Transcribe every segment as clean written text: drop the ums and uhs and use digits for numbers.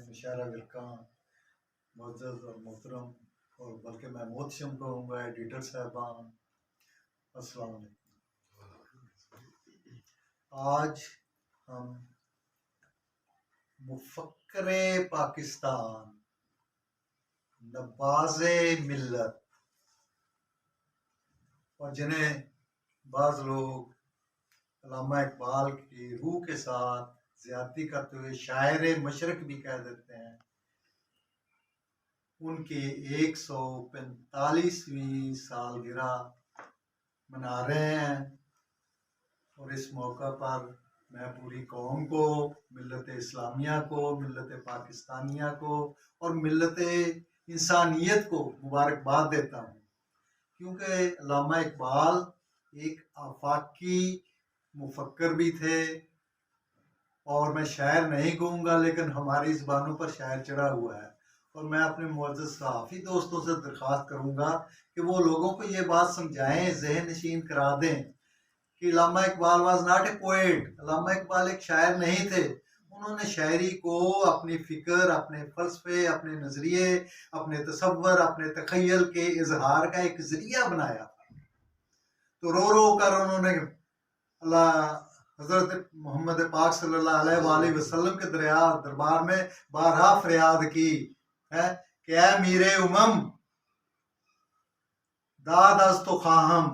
مشاعرہ گرکاں معزز اور محترم اور بلکہ میں محتشم کہوں گا ایڈیٹر صاحبان، السلام علیکم۔ آج ہم مفکر پاکستان، نباز ملت، اور جنہیں بعض لوگ علامہ اقبال کی روح کے ساتھ زیادتی کرتے ہوئے شاعر مشرق بھی کہہ دیتے ہیں، ان کی 145ویں سالگرہ منا رہے ہیں۔ اور اس موقع پر میں پوری قوم کو، ملت اسلامیہ کو، ملت پاکستانیہ کو اور ملت انسانیت کو مبارکباد دیتا ہوں، کیونکہ علامہ اقبال ایک آفاقی مفکر بھی تھے، اور میں شاعر نہیں کہوں گا لیکن ہماری زبانوں پر شاعر چڑھا ہوا ہے۔ اور میں اپنے معزز صحافی دوستوں سے درخواست کروں گا کہ وہ لوگوں کو یہ بات سمجھائیں، ذہن نشین کرا دیں کہ علامہ Iqbal was not a poet. علامہ اقبال ایک شاعر نہیں تھے، انہوں نے شاعری کو اپنی فکر، اپنے فلسفے، اپنے نظریے، اپنے تصور، اپنے تخیل کے اظہار کا ایک ذریعہ بنایا تھا۔ تو رو رو کر انہوں نے حضرت محمد پاک صلی اللہ علیہ وآلہ وسلم کے دربار میں بارہا فریاد کی ہے کہ اے میر امم داد از تو خواہم،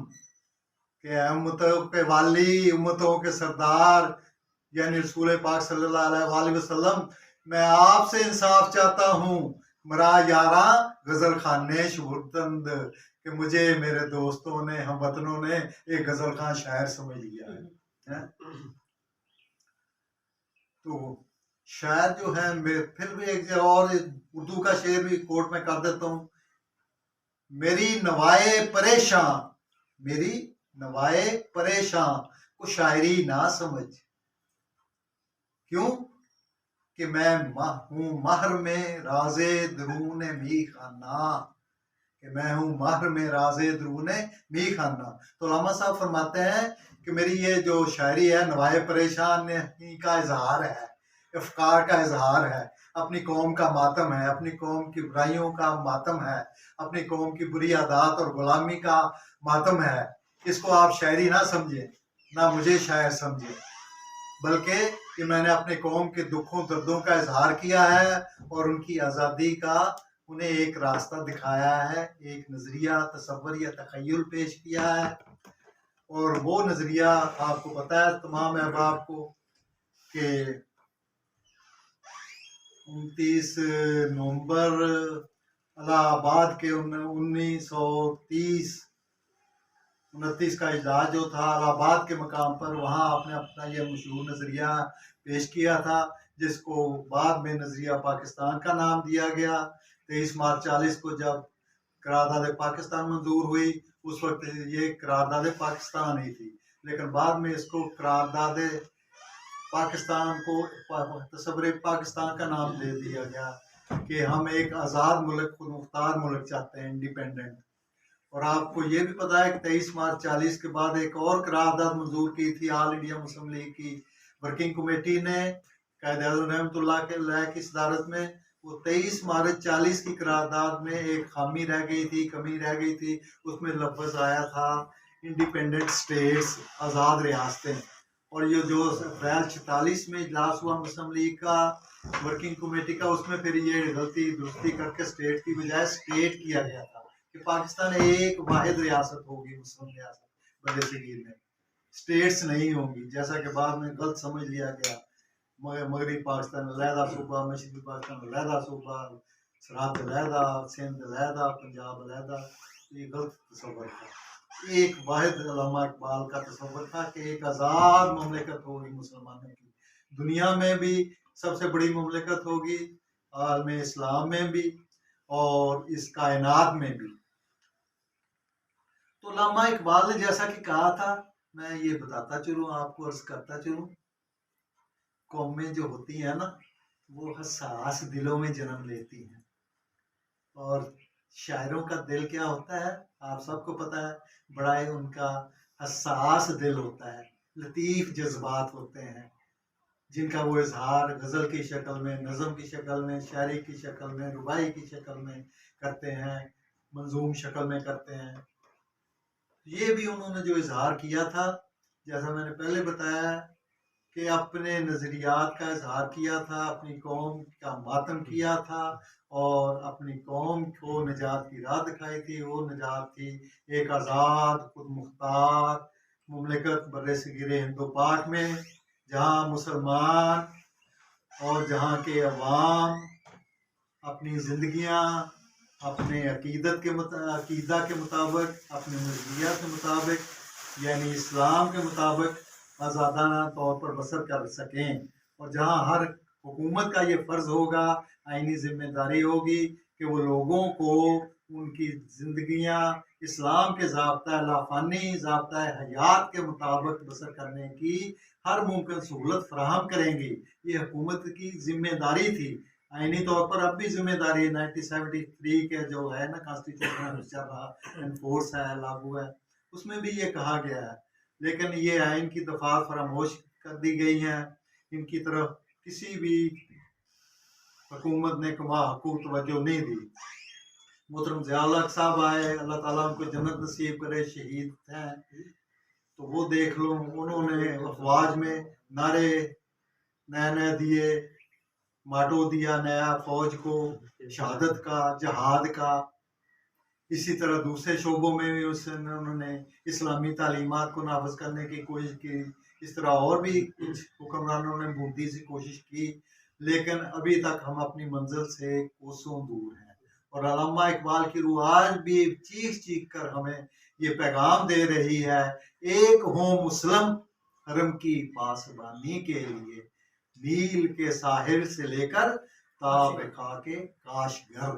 کہ امتوں کے والی، امتوں کے سردار یعنی رسول پاک صلی اللہ علیہ وآلہ وسلم، میں آپ سے انصاف چاہتا ہوں، مرا یاراں غزل خانے شبرتند، کہ مجھے میرے دوستوں نے، ہم وطنوں نے ایک غزل خان شاعر سمجھ لیا ہے۔ تو شاعر جو ہے، پھر بھی ایک جگہ اور اردو کا شعر بھی کوٹ میں کر دیتا ہوں، میری نوائے پریشاں، میری نوائے پریشاں کو شاعری نہ سمجھ، کیوں کہ میں ہوں مہر میں راز درون می خانہ، کہ میں ہوں مہر میں راز درون می خانہ۔ تو علامہ صاحب فرماتے ہیں کہ میری یہ جو شاعری ہے نوائے پریشان کا اظہار ہے، افکار کا اظہار ہے، اپنی قوم کا ماتم ہے، اپنی قوم کی برائیوں کا ماتم ہے، اپنی قوم کی بری عادات اور غلامی کا ماتم ہے۔ اس کو آپ شاعری نہ سمجھیں، نہ مجھے شاعر سمجھیں، بلکہ کہ میں نے اپنے قوم کے دکھوں دردوں کا اظہار کیا ہے اور ان کی آزادی کا انہیں ایک راستہ دکھایا ہے، ایک نظریہ، تصور یا تخیل پیش کیا ہے۔ اور وہ نظریہ آپ کو پتہ ہے تمام احباب کو کہ 29 نومبر الہ آباد کے 1929 کا اجلاس جو تھا الہ آباد کے مقام پر، وہاں آپ نے اپنا یہ مشہور نظریہ پیش کیا تھا، جس کو بعد میں نظریہ پاکستان کا نام دیا گیا۔ 23 مارچ 40 کو جب قرارداد پاکستان منظور ہوئی، اس وقت یہ قرارداد پاکستان ہی تھی، لیکن بعد میں اس کو قرارداد پاکستان کو تصور پاکستان کا نام دے دیا گیا کہ ہم ایک آزاد ملک، خود مختار ملک چاہتے ہیں، انڈیپینڈنٹ۔ اور آپ کو یہ بھی پتا ہے کہ 23 مارچ 40 کے بعد ایک اور قرارداد منظور کی تھی آل انڈیا مسلم لیگ کی ورکنگ کمیٹی نے، قائد اعظم رحمۃ اللہ کی صدارت میں۔ وہ 23 مارچ 40 کی قرارداد میں ایک خامی رہ گئی تھی، کمی رہ گئی تھی، اس میں لفظ آیا تھا انڈیپینڈنٹ سٹیٹس، آزاد ریاستیں۔ اور یہ جو اپریل 46 میں اجلاس ہوا مسلم لیگ کا ورکنگ کمیٹی کا، اس میں پھر یہ غلطی درستی کر کے اسٹیٹ کی بجائے اسٹیٹ کیا گیا تھا کہ پاکستان ایک واحد ریاست ہوگی، مسلم ریاست بڑے صغیر میں، اسٹیٹس نہیں ہوں گی، جیسا کہ بعد میں غلط سمجھ لیا گیا۔ مغربی پاکستان علیحدہ صوبہ، مشرقی پاکستان علیحدہ صوبہ، سرحد علیحدہ، سندھ علیحدہ، پنجاب علیحدہ، یہ غلط تصور تھا۔ ایک واحد علامہ اقبال کا تصور تھا کہ ایک آزاد مملکت ہوگی مسلمانوں کی، دنیا میں بھی سب سے بڑی مملکت ہوگی، عالم اسلام میں بھی اور اس کائنات میں بھی۔ تو علامہ اقبال نے جیسا کہ کہا تھا، میں یہ بتاتا چلوں آپ کو، عرض کرتا چلوں، قومیں جو ہوتی ہیں نا، وہ حساس دلوں میں جنم لیتی ہیں، اور شاعروں کا دل کیا ہوتا ہے آپ سب کو پتا ہے، بڑا ان کا حساس دل ہوتا ہے، لطیف جذبات ہوتے ہیں، جن کا وہ اظہار غزل کی شکل میں، نظم کی شکل میں، شاعری کی شکل میں، ربائی کی شکل میں کرتے ہیں، منظوم شکل میں کرتے ہیں۔ یہ بھی انہوں نے جو اظہار کیا تھا، جیسا میں نے پہلے بتایا کہ اپنے نظریات کا اظہار کیا تھا، اپنی قوم کا ماتم کیا تھا اور اپنی قوم کو نجات کی راہ دکھائی تھی۔ وہ نجات تھی ایک آزاد خود مختار مملکت برصغیر ہند و پاک میں، جہاں مسلمان اور جہاں کے عوام اپنی زندگیاں اپنے عقیدہ کے مطابق، اپنے نظریہ کے مطابق، یعنی اسلام کے مطابق آزادانہ طور پر بسر کر سکیں، اور جہاں ہر حکومت کا یہ فرض ہوگا، آئینی ذمہ داری ہوگی کہ وہ لوگوں کو ان کی زندگیاں اسلام کے ضابطۂ لافانی، ضابطۂ حیات کے مطابق بسر کرنے کی ہر ممکن سہولت فراہم کریں گی۔ یہ حکومت کی ذمہ داری تھی، آئینی طور پر اب بھی ذمہ داری ہے۔ 1973 کے جو ہے نا کانسٹیٹیوشن چل رہا انفورس ہے، لاگو ہے، اس میں بھی یہ کہا گیا ہے، لیکن یہ آئین کی دفعات فراموش کر دی گئی ہیں، ان کی طرف کسی بھی حکومت نے کما حقوق توجہ نہیں دی۔ محترم ضیاء الحق صاحب آئے، اللہ تعالیٰ ان کو جنت نصیب کرے، شہید ہیں تو وہ دیکھ لو، انہوں نے افواج میں نعرے نئے نئے دیے، ماٹو دیا نیا فوج کو، شہادت کا، جہاد کا۔ اسی طرح دوسرے شعبوں میں بھی انہوں نے اسلامی تعلیمات کو نافذ کرنے کی کوشش کی، اس طرح اور بھی کچھ حکمرانوں نے بھونتی سی کوشش کی، لیکن ابھی تک ہم اپنی منزل سے کوسوں دور ہیں۔ اور علامہ اقبال کی روح آج بھی چیخ چیخ کر ہمیں یہ پیغام دے رہی ہے، ایک ہوں مسلم حرم کی پاسبانی کے لیے، نیل کے ساحل سے لے کر تاب خاک کاشگھر۔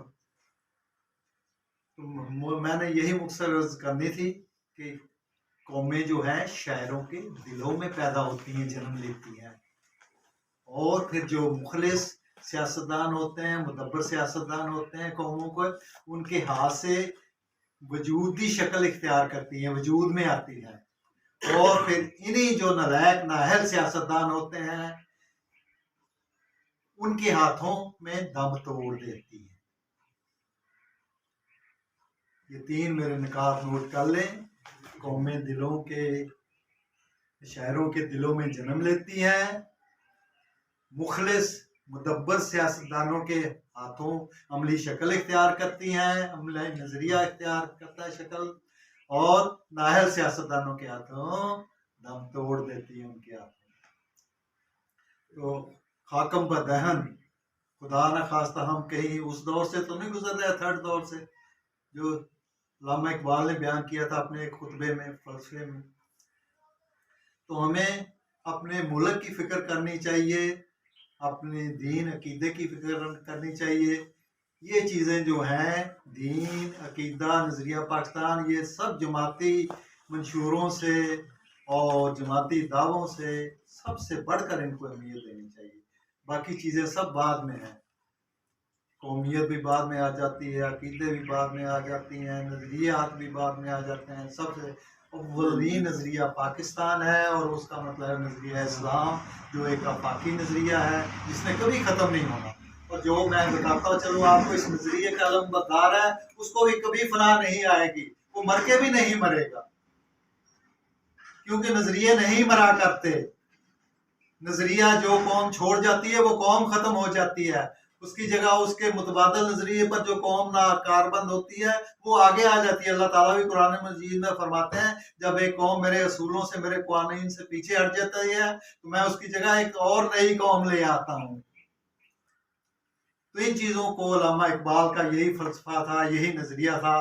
میں نے یہی مختصر عرض کرنی تھی کہ قومیں جو ہیں شاعروں کے دلوں میں پیدا ہوتی ہیں، جنم لیتی ہیں، اور پھر جو مخلص سیاستدان ہوتے ہیں، مدبر سیاستدان ہوتے ہیں، قوموں کو ان کے ہاتھ سے وجودی شکل اختیار کرتی ہیں، وجود میں آتی ہیں، اور پھر انہی جو نالائق نااہل سیاستدان ہوتے ہیں ان کے ہاتھوں میں دم توڑ دیتی ہے۔ یہ تین میرے نکات نوٹ کر لیں۔ قومیں دلوں کے، شاعروں کے دلوں میں جنم لیتی ہیں، مخلص مدبر سیاستدانوں کے ہاتھوں عملی شکل اختیار کرتی ہیں، عملی نظریہ اختیار کرتا ہے شکل، اور نااہل سیاستدانوں کے ہاتھوں دم توڑ دیتی ہیں ان کے ہاتھوں۔ تو خاکم بدہن، خدا نہ خواستہ ہم کہیں اس دور سے تو نہیں گزر رہے، تھرڈ دور سے، جو علامہ اقبال نے بیان کیا تھا اپنے ایک خطبے میں، فلسفے میں۔ تو ہمیں اپنے ملک کی فکر کرنی چاہیے، اپنے دین عقیدے کی فکر کرنی چاہیے۔ یہ چیزیں جو ہیں، دین، عقیدہ، نظریہ پاکستان، یہ سب جماعتی منشوروں سے اور جماعتی دعووں سے سب سے بڑھ کر ان کو اہمیت دینی چاہیے۔ باقی چیزیں سب بعد میں ہیں، قومیت بھی بعد میں آ جاتی ہے، عقیدے بھی بعد میں آ جاتی ہیں، نظریات بھی بعد میں آ جاتے ہیں۔ سب سے اولین نظریہ پاکستان ہے، اور اس کا مطلب نظریہ اسلام، جو ایک آفاقی نظریہ ہے جس نے کبھی ختم نہیں ہونا، اور جو میں بتاتا ہوں چلو آپ کو، اس نظریے کا علم بردار ہے، اس کو بھی کبھی فنا نہیں آئے گی، وہ مر کے بھی نہیں مرے گا، کیونکہ نظریے نہیں مرا کرتے۔ نظریہ جو قوم چھوڑ جاتی ہے وہ قوم ختم ہو جاتی ہے، اس کی جگہ اس کے متبادل نظریے پر جو قوم کاربند ہوتی ہے وہ آگے آ جاتی ہے۔ اللہ تعالیٰ بھی قرآن مجید میں فرماتے ہیں، جب ایک قوم میرے اصولوں سے، میرے قوانین سے پیچھے ہٹ جاتی ہے تو میں اس کی جگہ ایک اور نئی قوم لے آتا ہوں۔ تو ان چیزوں کو علامہ اقبال کا یہی فلسفہ تھا، یہی نظریہ تھا۔